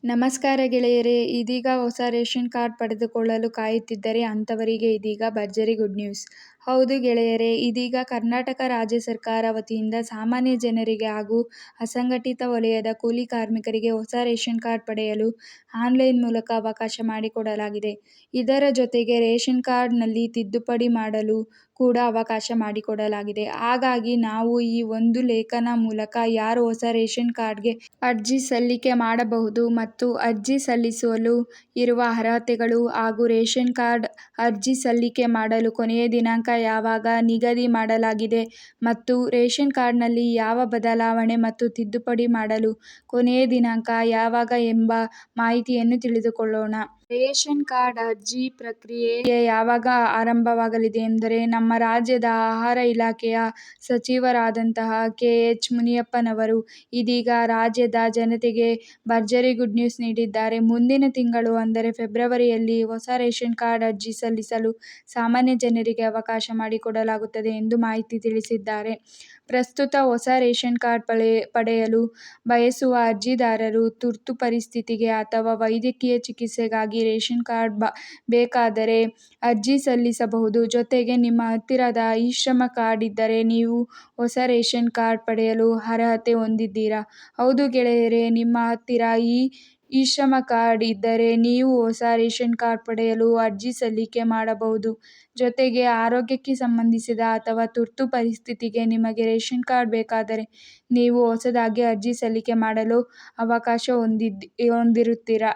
ನಮಸ್ಕಾರ ಗೆಳೆಯರೇ, ಇದೀಗ ಹೊಸ ರೇಷನ್ ಕಾರ್ಡ್ ಪಡೆದುಕೊಳ್ಳಲು ಕಾಯುತ್ತಿದ್ದರೆ ಅಂಥವರಿಗೆ ಇದೀಗ ಭರ್ಜರಿ ಗುಡ್ ನ್ಯೂಸ್. ಹೌದು ಗೆಳೆಯರೇ, ಇದೀಗ ಕರ್ನಾಟಕ ರಾಜ್ಯ ಸರ್ಕಾರ ವತಿಯಿಂದ ಸಾಮಾನ್ಯ ಜನರಿಗೆ ಹಾಗೂ ಅಸಂಘಟಿತ ವಲಯದ ಕೂಲಿ ಕಾರ್ಮಿಕರಿಗೆ ಹೊಸ ರೇಷನ್ ಕಾರ್ಡ್ ಪಡೆಯಲು ಆನ್ಲೈನ್ ಮೂಲಕ ಅವಕಾಶ ಮಾಡಿಕೊಡಲಾಗಿದೆ. ಇದರ ಜೊತೆಗೆ ರೇಷನ್ ಕಾರ್ಡ್ನಲ್ಲಿ ತಿದ್ದುಪಡಿ ಮಾಡಲು ಕೂಡ ಅವಕಾಶ ಮಾಡಿಕೊಡಲಾಗಿದೆ. ಹಾಗಾಗಿ ನಾವು ಈ ಒಂದು ಲೇಖನ ಮೂಲಕ ಯಾರು ಹೊಸ ರೇಷನ್ ಕಾರ್ಡ್ಗೆ ಅರ್ಜಿ ಸಲ್ಲಿಕೆ ಮಾಡಬಹುದು ಮತ್ತು ಅರ್ಜಿ ಸಲ್ಲಿಸಲು ಇರುವ ಅರ್ಹತೆಗಳು ಹಾಗೂ ರೇಷನ್ ಕಾರ್ಡ್ ಅರ್ಜಿ ಸಲ್ಲಿಕೆ ಮಾಡಲು ಕೊನೆಯ ದಿನಾಂಕ ಯಾವಾಗ ನಿಗದಿ ಮಾಡಲಾಗಿದೆ ಮತ್ತು ರೇಷನ್ ಕಾರ್ಡ್ನಲ್ಲಿ ಯಾವ ಬದಲಾವಣೆ ಮತ್ತು ತಿದ್ದುಪಡಿ ಮಾಡಲು ಕೊನೆಯ ದಿನಾಂಕ ಯಾವಾಗ ಎಂಬ ಮಾಹಿತಿಯನ್ನು ತಿಳಿದುಕೊಳ್ಳೋಣ. ರೇಷನ್ ಕಾರ್ಡ್ ಅರ್ಜಿ ಪ್ರಕ್ರಿಯೆ ಯಾವಾಗ ಆರಂಭವಾಗಲಿದೆ ಎಂದರೆ, ನಮ್ಮ ರಾಜ್ಯದ ಆಹಾರ ಇಲಾಖೆಯ ಸಚಿವರಾದಂತಹ ಕೆ. ಎಚ್. ಮುನಿಯಪ್ಪನವರು ಇದೀಗ ರಾಜ್ಯದ ಜನತೆಗೆ ಭರ್ಜರಿ ಗುಡ್ ನ್ಯೂಸ್ ನೀಡಿದ್ದಾರೆ. ಮುಂದಿನ ತಿಂಗಳು ಅಂದರೆ ಫೆಬ್ರವರಿಯಲ್ಲಿ ಹೊಸ ರೇಷನ್ ಕಾರ್ಡ್ ಅರ್ಜಿ ಸಲ್ಲಿಸಲು ಸಾಮಾನ್ಯ ಜನರಿಗೆ ಅವಕಾಶ ಮಾಡಿಕೊಡಲಾಗುತ್ತದೆ ಎಂದು ಮಾಹಿತಿ ತಿಳಿಸಿದ್ದಾರೆ. ಪ್ರಸ್ತುತ ಹೊಸ ರೇಷನ್ ಕಾರ್ಡ್ ಪಡೆಯಲು ಬಯಸುವ ಅರ್ಜಿದಾರರು ತುರ್ತು ಪರಿಸ್ಥಿತಿಗೆ ಅಥವಾ ವೈದ್ಯಕೀಯ ಚಿಕಿತ್ಸೆಗಾಗಿ ರೇಷನ್ ಕಾರ್ಡ್ ಬೇಕಾದರೆ ಅರ್ಜಿ ಸಲ್ಲಿಸಬಹುದು. ಜೊತೆಗೆ ನಿಮ್ಮ ಹತ್ತಿರದ ಇ-ಶ್ರಮ್ ಕಾರ್ಡ್ ಇದ್ದರೆ ನೀವು ಹೊಸ ರೇಷನ್ ಕಾರ್ಡ್ ಪಡೆಯಲು ಅರ್ಹತೆ ಹೊಂದಿದ್ದೀರಾ. ಹೌದು ಗೆಳೆಯರೇ, ನಿಮ್ಮ ಹತ್ತಿರ ಇ-ಶ್ರಮ್ ಕಾರ್ಡ್ ಇದ್ದರೆ ನೀವು ಹೊಸ ರೇಷನ್ ಕಾರ್ಡ್ ಪಡೆಯಲು ಅರ್ಜಿ ಸಲ್ಲಿಕೆ ಮಾಡಬಹುದು. ಜೊತೆಗೆ ಆರೋಗ್ಯಕ್ಕೆ ಸಂಬಂಧಿಸಿದ ಅಥವಾ ತುರ್ತು ಪರಿಸ್ಥಿತಿಗೆ ನಿಮಗೆ ರೇಷನ್ ಕಾರ್ಡ್ ಬೇಕಾದರೆ ನೀವು ಹೊಸದಾಗಿ ಅರ್ಜಿ ಸಲ್ಲಿಕೆ ಮಾಡಲು ಅವಕಾಶ ಹೊಂದಿರುತ್ತೀರಾ.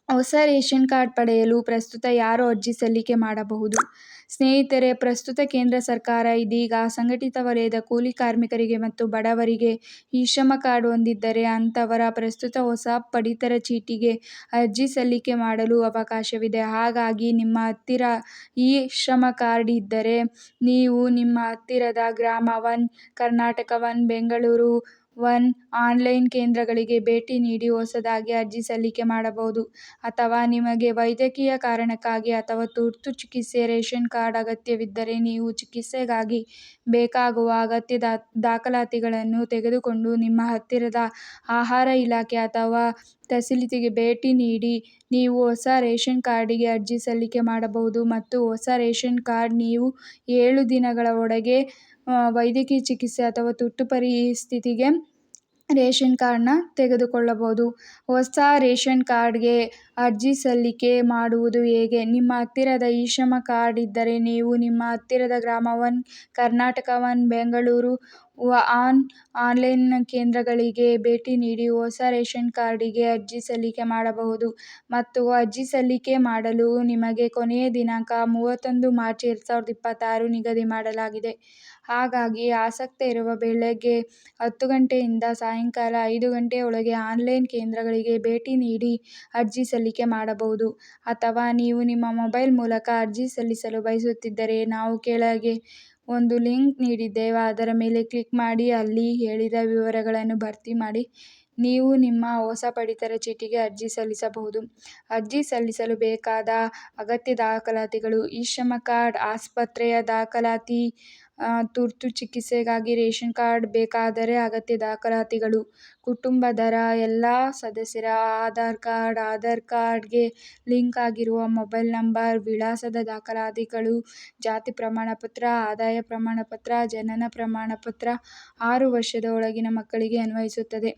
ಹೊಸ ರೇಷನ್ ಕಾರ್ಡ್ ಪಡೆಯಲು ಪ್ರಸ್ತುತ ಯಾರು ಅರ್ಜಿ ಸಲ್ಲಿಕೆ ಮಾಡಬಹುದು? ಸ್ನೇಹಿತರೆ, ಪ್ರಸ್ತುತ ಕೇಂದ್ರ ಸರ್ಕಾರ ಇದೀಗ ಅಸಂಘಟಿತ ವಲಯದ ಕೂಲಿ ಕಾರ್ಮಿಕರಿಗೆ ಮತ್ತು ಬಡವರಿಗೆ ಇ-ಶ್ರಮ್ ಕಾರ್ಡ್ ಹೊಂದಿದ್ದರೆ ಅಂಥವರು ಪ್ರಸ್ತುತ ಹೊಸ ಪಡಿತರ ಚೀಟಿಗೆ ಅರ್ಜಿ ಸಲ್ಲಿಕೆ ಮಾಡಲು ಅವಕಾಶವಿದೆ. ಹಾಗಾಗಿ ನಿಮ್ಮ ಹತ್ತಿರ ಇ-ಶ್ರಮ್ ಕಾರ್ಡ್ ಇದ್ದರೆ ನೀವು ನಿಮ್ಮ ಹತ್ತಿರದ ಗ್ರಾಮ 1, ಕರ್ನಾಟಕ 1, ಬೆಂಗಳೂರು 1 ಆನ್ಲೈನ್ ಕೇಂದ್ರಗಳಿಗೆ ಭೇಟಿ ನೀಡಿ ಹೊಸದಾಗಿ ಅರ್ಜಿ ಸಲ್ಲಿಕೆ ಮಾಡಬಹುದು. ಅಥವಾ ನಿಮಗೆ ವೈದ್ಯಕೀಯ ಕಾರಣಕ್ಕಾಗಿ ಅಥವಾ ತುರ್ತು ಚಿಕಿತ್ಸೆಗೆ ರೇಷನ್ ಕಾರ್ಡ್ ಅಗತ್ಯವಿದ್ದರೆ ನೀವು ಚಿಕಿತ್ಸೆಗಾಗಿ ಬೇಕಾಗುವ ಅಗತ್ಯ ದಾಖಲಾತಿಗಳನ್ನು ತೆಗೆದುಕೊಂಡು ನಿಮ್ಮ ಹತ್ತಿರದ ಆಹಾರ ಇಲಾಖೆ ಅಥವಾ ತಹಸೀಲ್ದಾರ್ಗೆ ಭೇಟಿ ನೀಡಿ ನೀವು ಹೊಸ ರೇಷನ್ ಕಾರ್ಡಿಗೆ ಅರ್ಜಿ ಸಲ್ಲಿಕೆ ಮಾಡಬಹುದು. ಮತ್ತು ಹೊಸ ರೇಷನ್ ಕಾರ್ಡ್ ನೀವು 7 ದಿನಗಳ ಒಳಗೆ ವೈದ್ಯಕೀಯ ಚಿಕಿತ್ಸೆ ಅಥವಾ ತುರ್ತು ಪರಿಸ್ಥಿತಿಗೆ ರೇಷನ್ ಕಾರ್ಡ್ನ ತೆಗೆದುಕೊಳ್ಳಬಹುದು. ಹೊಸ ರೇಷನ್ ಕಾರ್ಡ್ಗೆ ಅರ್ಜಿ ಸಲ್ಲಿಕೆ ಮಾಡುವುದು ಹೇಗೆ? ನಿಮ್ಮ ಹತ್ತಿರದ ಇ-ಶ್ರಮ್ ಕಾರ್ಡ್ ಇದ್ದರೆ ನೀವು ನಿಮ್ಮ ಹತ್ತಿರದ ಗ್ರಾಮ 1, ಕರ್ನಾಟಕ 1, ಬೆಂಗಳೂರು 1 ಆನ್ಲೈನ್ ಕೇಂದ್ರಗಳಿಗೆ ಭೇಟಿ ನೀಡಿ ಹೊಸ ರೇಷನ್ ಕಾರ್ಡಿಗೆ ಅರ್ಜಿ ಸಲ್ಲಿಕೆ ಮಾಡಬಹುದು. ಮತ್ತು ಅರ್ಜಿ ಸಲ್ಲಿಕೆ ಮಾಡಲು ನಿಮಗೆ ಕೊನೆಯ ದಿನಾಂಕ 31 ಮಾರ್ಚ್ 2026 ನಿಗದಿ ಮಾಡಲಾಗಿದೆ. ಹಾಗಾಗಿ ಆಸಕ್ತಿ ಇರುವ ಬೆಳಗ್ಗೆ 10 ಗಂಟೆಯಿಂದ ಸಾಯಂಕಾಲ 5 ಗಂಟೆಯ ಒಳಗೆ ಆನ್ಲೈನ್ ಕೇಂದ್ರಗಳಿಗೆ ಭೇಟಿ ನೀಡಿ ಅರ್ಜಿ ಸಲ್ಲಿಕೆ ಮಾಡಬಹುದು. ಅಥವಾ ನೀವು ನಿಮ್ಮ ಮೊಬೈಲ್ ಮೂಲಕ ಅರ್ಜಿ ಸಲ್ಲಿಸಲು ಬಯಸುತ್ತಿದ್ದರೆ ನಾವು ಕೆಳಗೆ ಒಂದು ಲಿಂಕ್ ನೀಡಿದ್ದೇವೆ, ಅದರ ಮೇಲೆ ಕ್ಲಿಕ್ ಮಾಡಿ ಅಲ್ಲಿ ಹೇಳಿದ ವಿವರಗಳನ್ನು ಭರ್ತಿ ಮಾಡಿ ನೀವು ನಿಮ್ಮ ಹೊಸ ಪಡಿತರ ಚೀಟಿಗೆ ಅರ್ಜಿ ಸಲ್ಲಿಸಬಹುದು. ಅರ್ಜಿ ಸಲ್ಲಿಸಲು ಬೇಕಾದ ಅಗತ್ಯ ದಾಖಲಾತಿಗಳು: ಇ-ಶ್ರಮ್ ಕಾರ್ಡ್, ಆಸ್ಪತ್ರೆಯ ದಾಖಲಾತಿ, ತುರ್ತು ಚಿಕಿತ್ಸೆಗಾಗಿ ರೇಷನ್ ಕಾರ್ಡ್ ಬೇಕಾದರೆ ಅಗತ್ಯ ದಾಖಲಾತಿಗಳು: ಕುಟುಂಬದ ಎಲ್ಲ ಸದಸ್ಯರ ಆಧಾರ್ ಕಾರ್ಡ್, ಆಧಾರ್ ಕಾರ್ಡ್ಗೆ ಲಿಂಕ್ ಆಗಿರುವ ಮೊಬೈಲ್ ನಂಬರ್, ವಿಳಾಸದ ದಾಖಲಾತಿಗಳು, ಜಾತಿ ಪ್ರಮಾಣಪತ್ರ, ಆದಾಯ ಪ್ರಮಾಣಪತ್ರ, ಜನನ ಪ್ರಮಾಣಪತ್ರ. 6 ವರ್ಷದ ಒಳಗಿನ ಮಕ್ಕಳಿಗೆ ಅನ್ವಯಿಸುತ್ತದೆ.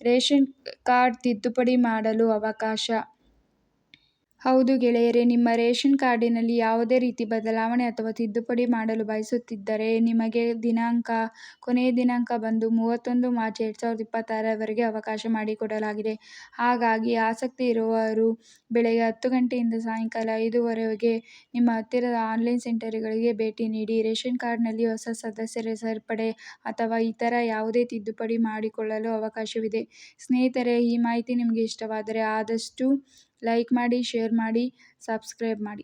ರೇಷನ್ ಕಾರ್ಡ್ ತಿದ್ದುಪಡಿ ಮಾಡಲು ಅವಕಾಶ. ಹೌದು ಗೆಳೆಯರೇ, ನಿಮ್ಮ ರೇಷನ್ ಕಾರ್ಡಿನಲ್ಲಿ ಯಾವುದೇ ರೀತಿ ಬದಲಾವಣೆ ಅಥವಾ ತಿದ್ದುಪಡಿ ಮಾಡಲು ಬಯಸುತ್ತಿದ್ದರೆ ನಿಮಗೆ ಕೊನೆಯ ದಿನಾಂಕ ಬಂದು 31 ಮಾರ್ಚ್ 2026 ವರೆಗೆ ಅವಕಾಶ ಮಾಡಿಕೊಡಲಾಗಿದೆ. ಹಾಗಾಗಿ ಆಸಕ್ತಿ ಇರುವವರು ಬೆಳಗ್ಗೆ 10 ಗಂಟೆಯಿಂದ ಸಾಯಂಕಾಲ 5 ವರೆಗೆ ನಿಮ್ಮ ಹತ್ತಿರದ ಆನ್ಲೈನ್ ಸೆಂಟರ್ಗಳಿಗೆ ಭೇಟಿ ನೀಡಿ ರೇಷನ್ ಕಾರ್ಡ್ನಲ್ಲಿ ಹೊಸ ಸದಸ್ಯರ ಸೇರ್ಪಡೆ ಅಥವಾ ಇತರ ಯಾವುದೇ ತಿದ್ದುಪಡಿ ಮಾಡಿಕೊಳ್ಳಲು ಅವಕಾಶವಿದೆ. ಸ್ನೇಹಿತರೆ, ಈ ಮಾಹಿತಿ ನಿಮಗೆ ಇಷ್ಟವಾದರೆ ಆದಷ್ಟು ಲೈಕ್ ಮಾಡಿ, ಶೇರ್ ಮಾಡಿ, ಸಬ್ಸ್ಕ್ರೈಬ್ ಮಾಡಿ.